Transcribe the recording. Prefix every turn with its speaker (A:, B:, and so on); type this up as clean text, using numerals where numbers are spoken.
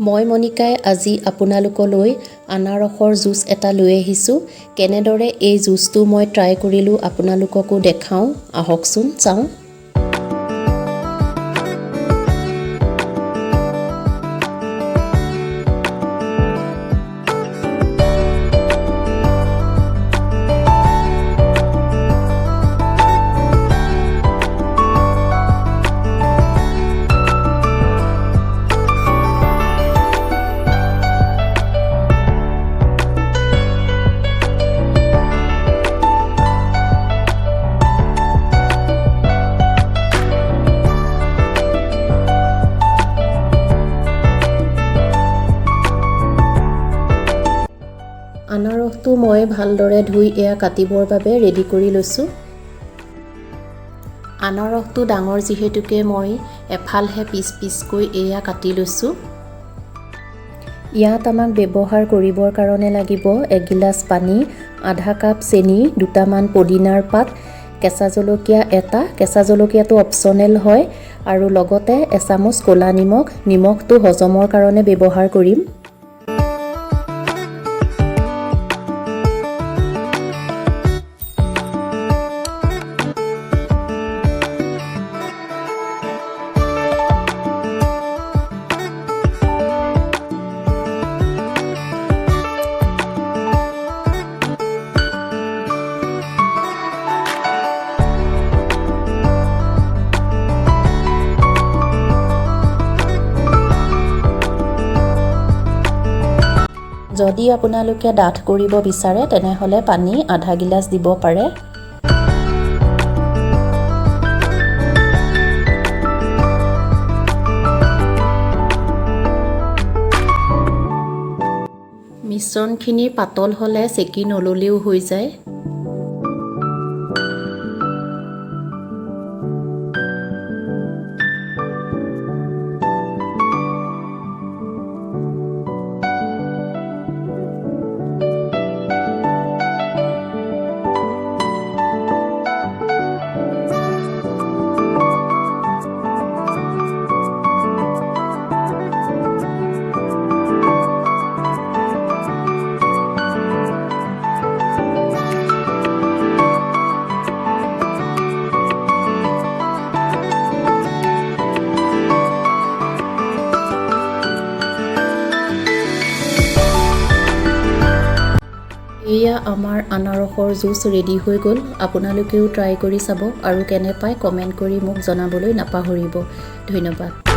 A: মই মনিকাই আজি আপোনালোকলৈ আনাৰসৰ জুচ এটা লৈ আহিছোঁ। কেনেদৰে এই জুচটো মই ট্ৰাই কৰিলোঁ আপোনালোককো দেখাওঁ, আহকচোন চাওঁ। আনাৰসটো মই ভালদৰে ধুই এয়া কাটিবৰ বাবে ৰেডি কৰি লৈছোঁ। আনাৰসটো ডাঙৰ যিহেতুকে মই এফালহে পিচকৈ এয়া কাটি লৈছোঁ। ইয়াত আমাক ব্যৱহাৰ কৰিবৰ কাৰণে লাগিব 1 গিলাচ পানী, আধা কাপ চেনি, দুটামান পদিনাৰ পাত, কেঁচা জলকীয়া এটা, কেঁচা জলকীয়াটো অপচনেল হয়, আৰু লগতে এচামুচ ক'লা নিমখ। নিমখটো হজমৰ কাৰণে ব্যৱহাৰ কৰিম। যদি আপোনালোকে ডাঠ কৰিব বিচাৰে তেনেহ'লে পানী আধা গিলাচ দিব পাৰে। মিশ্ৰণখিনি পাতল হ'লে চেকি নল'লেও হৈ যায়। এয়া আমাৰ আনাৰসৰ জুচ ৰেডি হৈ গ'ল। আপোনালোকেও ট্ৰাই কৰি চাব আৰু কেনে পায় কমেণ্ট কৰি মোক জনাবলৈ নাপাহৰিব। ধন্যবাদ।